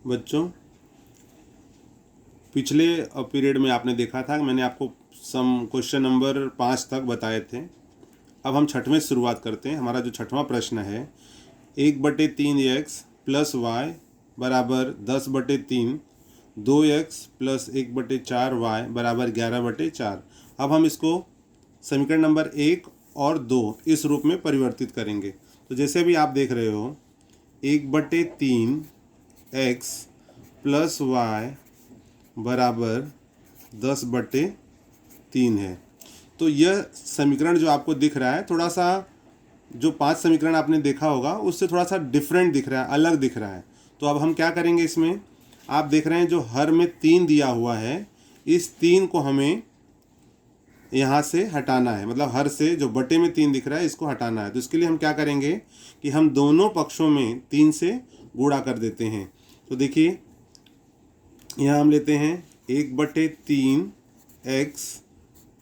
बच्चों, पिछले पीरियड में आपने देखा था कि मैंने आपको क्वेश्चन नंबर 5 तक बताए थे। अब हम छठवें से शुरुआत करते हैं। हमारा जो छठवां प्रश्न है, 1/3 x प्लस वाई बराबर 10/3, 2x प्लस 1/4 y बराबर 11/4। अब हम इसको समीकरण नंबर 1 और 2 इस रूप में परिवर्तित करेंगे। तो जैसे भी आप देख रहे हो, 1/3 x प्लस वाई बराबर 10/3 है। तो यह समीकरण जो आपको दिख रहा है, थोड़ा सा जो 5 समीकरण आपने देखा होगा उससे थोड़ा सा डिफरेंट दिख रहा है, अलग दिख रहा है। तो अब हम क्या करेंगे, इसमें आप देख रहे हैं जो हर में 3 दिया हुआ है, इस 3 को हमें यहाँ से हटाना है। मतलब हर से जो बटे में 3 दिख रहा है इसको हटाना है। तो इसके लिए हम क्या करेंगे कि हम दोनों पक्षों में 3 से गुणा कर देते हैं। तो देखिए, यहाँ हम लेते हैं 1/3 x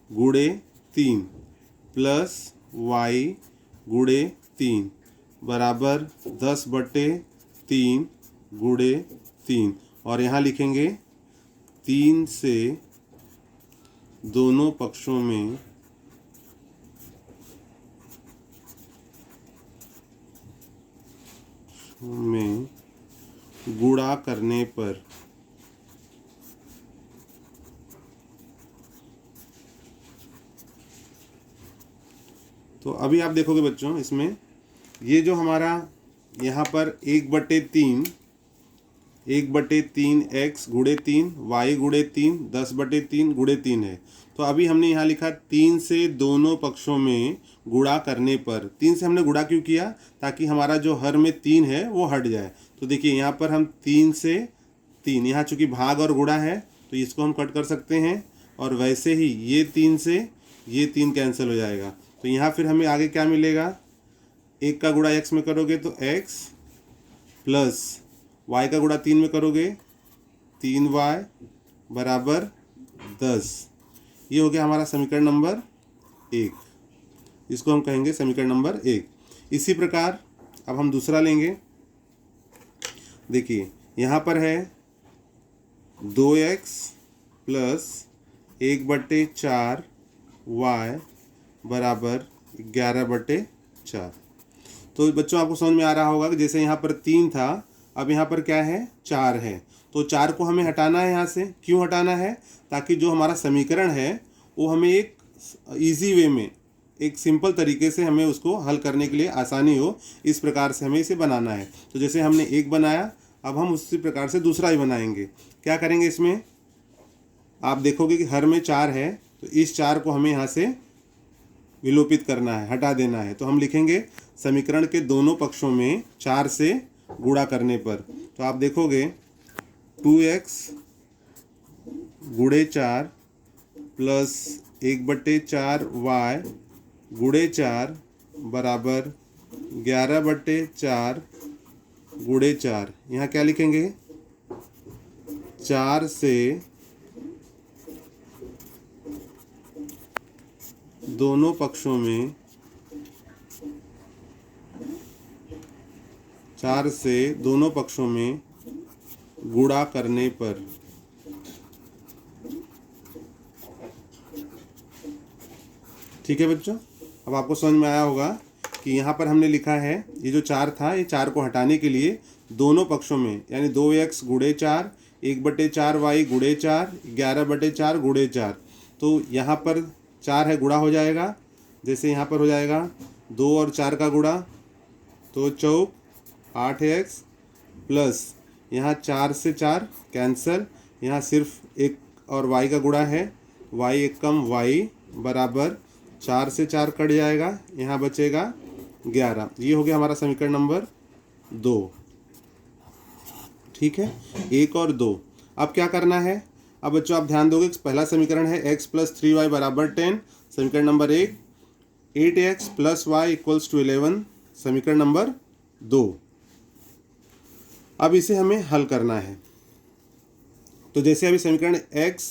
गुणे 3 प्लस वाई गुणे 3 बराबर 10/3 गुणे 3, और यहाँ लिखेंगे 3 से दोनों पक्षों में गुणा करने पर तो अभी आप देखोगे बच्चों, इसमें ये जो हमारा यहाँ पर 1/3 x गुणे 3 y गुणे 3 10/3 गुणे 3 है। तो अभी हमने यहाँ लिखा 3 से दोनों पक्षों में गुणा करने पर। 3 से हमने गुणा क्यों किया? ताकि हमारा जो हर में 3 है वो हट जाए। तो देखिए, यहाँ पर हम 3 से 3, यहाँ चूँकि भाग और गुणा है तो इसको हम कट कर सकते हैं, और वैसे ही ये 3 से ये 3 कैंसिल हो जाएगा। तो यहाँ फिर हमें आगे क्या मिलेगा, 1 का गुणा x में करोगे तो x प्लस y का गुणा 3 में करोगे 3y बराबर 10। ये हो गया हमारा समीकरण नंबर 1। इसको हम कहेंगे समीकरण नंबर 1। इसी प्रकार अब हम दूसरा लेंगे। देखिए, यहाँ पर है 2x प्लस 1/4 y बराबर 11/4। तो बच्चों, आपको समझ में आ रहा होगा कि जैसे यहाँ पर 3 था, अब यहाँ पर क्या है, 4 है। तो 4 को हमें हटाना है यहाँ से। क्यों हटाना है? ताकि जो हमारा समीकरण है वो हमें एक इजी वे में, एक सिंपल तरीके से हमें उसको हल करने के लिए आसानी हो, इस प्रकार से हमें इसे बनाना है। तो जैसे हमने एक बनाया, अब हम उसी प्रकार से दूसरा ही बनाएंगे। क्या करेंगे, इसमें आप देखोगे कि हर में 4 है, तो इस 4 को हमें यहाँ से विलोपित करना है, हटा देना है। तो हम लिखेंगे समीकरण के दोनों पक्षों में 4 से गुणा करने पर। तो आप देखोगे 2x गुणे 4 प्लस 1/4 y गुणे 4 बराबर 11/4 गुणे 4। यहाँ क्या लिखेंगे, 4 से दोनों पक्षों में 4 से दोनों पक्षों में गुणा करने पर। ठीक है बच्चों, अब आपको समझ में आया होगा कि यहाँ पर हमने लिखा है, ये जो 4 था, ये 4 को हटाने के लिए दोनों पक्षों में, यानी 2x गुणे 4, 1/4 y गुणे 4, 11/4 गुणे 4। तो यहाँ पर 4 है, गुणा हो जाएगा। जैसे यहाँ पर हो जाएगा 2 और 4 का गुणा, तो चौक 8x प्लस यहाँ 4 से 4 कैंसल, यहाँ सिर्फ 1 और y का गुणा है, y एक कम y बराबर 4 से 4 कट जाएगा, यहाँ बचेगा 11। ये हो गया हमारा समीकरण नंबर 2। ठीक है, 1 और 2। अब क्या करना है? अब बच्चों आप ध्यान दोगे, पहला समीकरण है x प्लस 3y बराबर 10, समीकरण number 1। 8x plus y equals to 11, समीकरण नंबर 2। अब इसे हमें हल करना है। तो जैसे अभी समीकरण x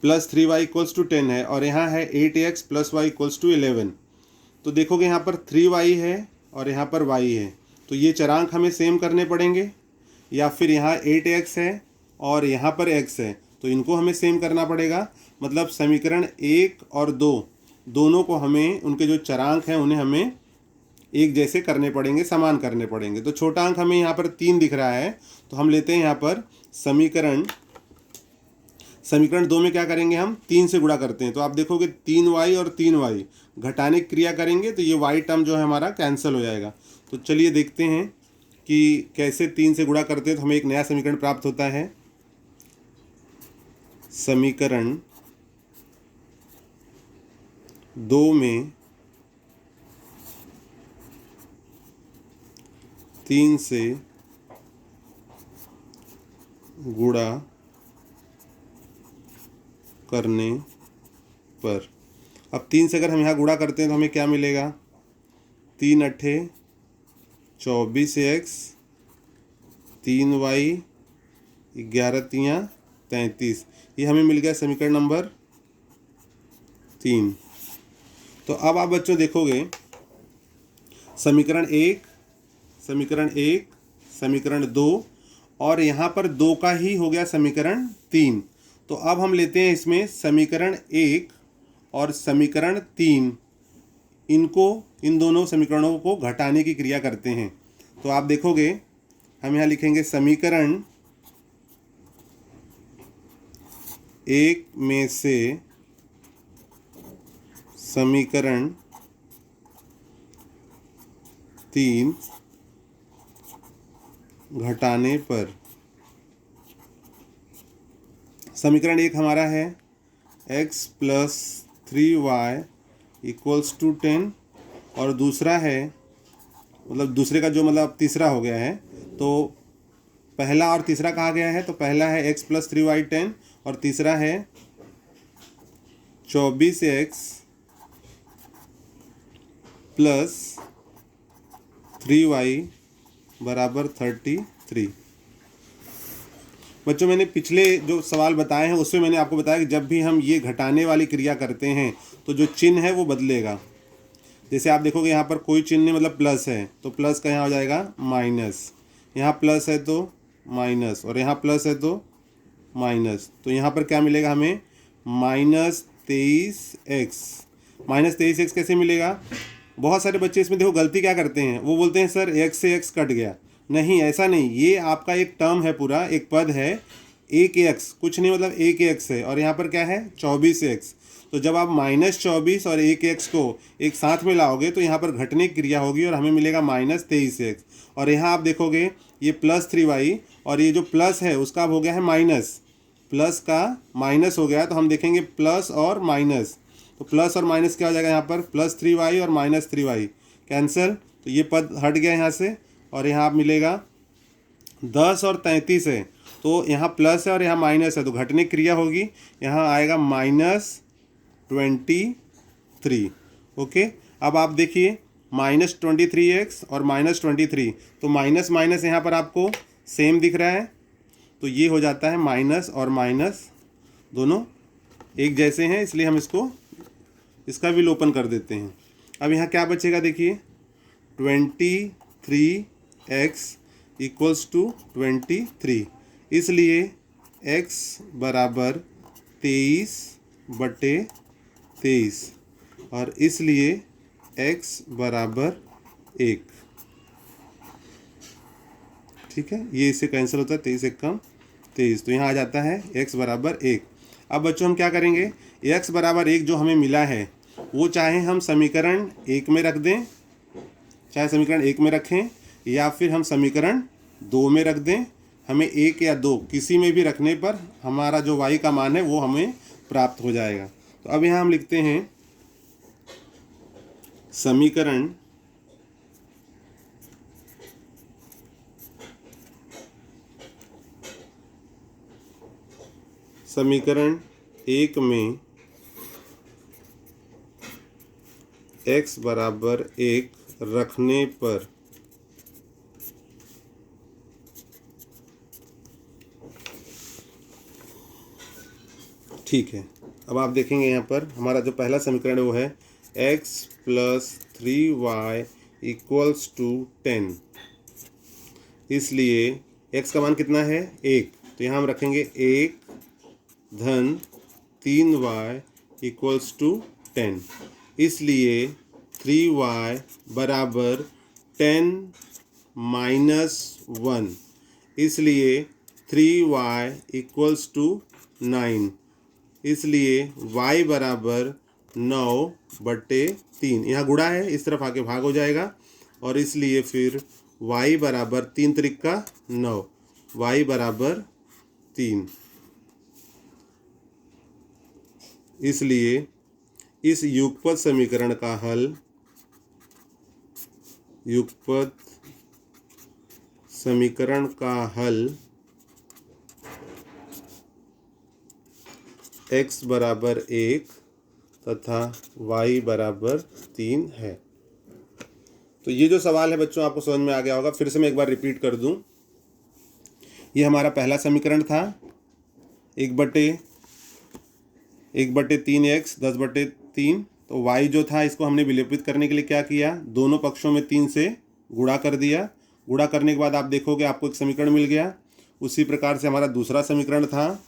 plus 3y equals to 10 है, और यहाँ है 8x plus y equals to 11। तो देखोगे यहाँ पर 3y है और यहाँ पर y है, तो ये चरांक हमें सेम करने पड़ेंगे। या फिर यहाँ 8x है और यहाँ पर x है, तो इनको हमें सेम करना पड़ेगा। मतलब समीकरण 1 और 2 दोनों को हमें, उनके जो चरांक हैं उन्हें हमें एक जैसे करने पड़ेंगे, समान करने पड़ेंगे। तो छोटा अंक हमें यहाँ पर 3 दिख रहा है, तो हम लेते हैं यहाँ पर समीकरण 2 में क्या करेंगे, हम 3 से गुणा करते हैं। तो आप देखोगे 3y और 3y घटाने की क्रिया करेंगे तो ये y टर्म जो है हमारा कैंसिल हो जाएगा। तो चलिए देखते हैं कि कैसे 3 से गुणा करते हैं तो हमें एक नया समीकरण प्राप्त होता है। समीकरण 2 में 3 से गुणा करने पर, अब 3 से अगर हम यहाँ गुणा करते हैं तो हमें क्या मिलेगा, 3 अट्ठे 24x, 3y, 11 तियाँ 33, ये हमें मिल गया समीकरण नंबर 3। तो अब आप बच्चों देखोगे समीकरण 1, समीकरण 2 और यहाँ पर 2 का ही हो गया समीकरण 3। तो अब हम लेते हैं इसमें समीकरण 1 और समीकरण 3, इन दोनों समीकरणों को घटाने की क्रिया करते हैं। तो आप देखोगे हम यहाँ लिखेंगे समीकरण 1 में से समीकरण 3 घटाने पर, समीकरण 1 हमारा है x + 3y = 10 और दूसरा है, मतलब दूसरे का जो मतलब तीसरा हो गया है, तो पहला और तीसरा कहा गया है। तो पहला है x + 3y 10 और तीसरा है 24x + 3y = 33। बच्चों मैंने पिछले जो सवाल बताए हैं उसमें मैंने आपको बताया कि जब भी हम ये घटाने वाली क्रिया करते हैं तो जो चिन्ह है वो बदलेगा। जैसे आप देखोगे यहाँ पर कोई चिन्ह नहीं, मतलब प्लस है तो प्लस का यहाँ हो जाएगा माइनस, यहाँ प्लस है तो माइनस, और यहाँ प्लस है तो माइनस। तो यहाँ पर क्या मिलेगा हमें, -23x। -23x कैसे मिलेगा, बहुत सारे बच्चे इसमें देखो गलती क्या करते हैं, वो बोलते हैं सर x से x कट गया। नहीं, ऐसा नहीं, ये आपका एक टर्म है, पूरा एक पद है, एक एक्स कुछ नहीं, मतलब एक एक्स है और यहाँ पर क्या है 24x। तो जब आप -24 और एक एक्स को एक साथ में लाओगे तो यहाँ पर घटने की क्रिया होगी और हमें मिलेगा -23x। और यहाँ आप देखोगे ये +3y और ये जो प्लस है उसका अब हो गया है माइनस, प्लस का माइनस हो गया, तो हम देखेंगे प्लस और माइनस, तो प्लस और माइनस क्या हो जाएगा, यहाँ पर +3y और -3y कैंसिल, तो ये पद हट गया यहाँ से। और यहाँ आप मिलेगा 10 और 33 है, तो यहाँ प्लस है और यहाँ माइनस है, तो घटने की क्रिया होगी, यहाँ आएगा -23। ओके, अब आप देखिए -23x और -23, तो माइनस माइनस यहाँ पर आपको सेम दिख रहा है, तो ये हो जाता है माइनस और माइनस दोनों एक जैसे हैं, इसलिए हम इसका विलोपन कर देते हैं। अब यहाँ क्या बचेगा, देखिए 23x = 23, इसलिए x = 23/23 और इसलिए x = 1। ठीक है, ये इससे कैंसिल होता है, 23 × 23, तो यहाँ आ जाता है x = 1। अब बच्चों हम क्या करेंगे, x = 1 जो हमें मिला है वो चाहे हम समीकरण 1 में रख दें, चाहे समीकरण 1 में रखें या फिर हम समीकरण 2 में रख दें, हमें 1 या 2 किसी में भी रखने पर हमारा जो y का मान है वो हमें प्राप्त हो जाएगा। तो अब यहाँ हम लिखते हैं समीकरण समीकरण 1 में x = 1 रखने पर ठीक है। अब आप देखेंगे यहाँ पर हमारा जो पहला समीकरण है वो है x + 3y = 10, इसलिए x का मान कितना है 1, तो यहाँ हम रखेंगे 1 धन 3y इक्वल्स टू 10। इसलिए 3y बराबर 10 माइनस 1, इसलिए 3y इक्वल्स टू 9, इसलिए y बराबर 9/3। यहाँ गुणा है, इस तरफ आके भाग हो जाएगा, और इसलिए फिर y बराबर 3 त्रिका 9, y बराबर 3। इसलिए इस युगपत समीकरण का हल, युगपत समीकरण का हल x बराबर 1 तथा y बराबर 3 है। तो ये जो सवाल है बच्चों आपको समझ में आ गया होगा। फिर से मैं एक बार रिपीट कर दूं। ये हमारा पहला समीकरण था 1/3x 10/3। तो y जो था इसको हमने विलोपित करने के लिए क्या किया, दोनों पक्षों में 3 से गुणा कर दिया। गुणा करने के बाद आप देखोगे आपको एक समीकरण मिल गया। उसी प्रकार से हमारा दूसरा समीकरण था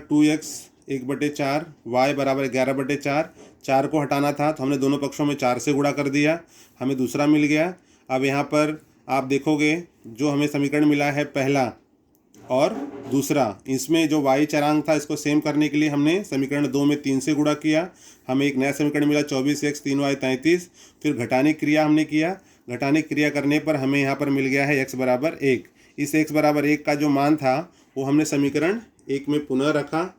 2x 1/4 y बराबर 11/4। 4 को हटाना था तो हमने दोनों पक्षों में 4 से गुणा कर दिया, हमें दूसरा मिल गया। अब यहाँ पर आप देखोगे जो हमें समीकरण मिला है पहला और दूसरा, इसमें जो y चरांक था इसको सेम करने के लिए हमने समीकरण 2 में 3 से गुणा किया, हमें एक नया समीकरण मिला 24x 3y 33। फिर घटाने की क्रिया हमने किया, घटाने की क्रिया करने पर हमें यहाँ पर मिल गया है x बराबर 1। इस x बराबर 1 का जो मान था वो हमने समीकरण 1 में पुनः रखा,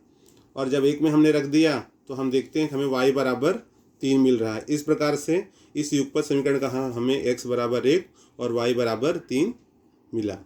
और जब 1 में हमने रख दिया तो हम देखते हैं हमें y बराबर 3 मिल रहा है। इस प्रकार से इस युगपत समीकरण का हमें x बराबर 1 और y बराबर 3 मिला।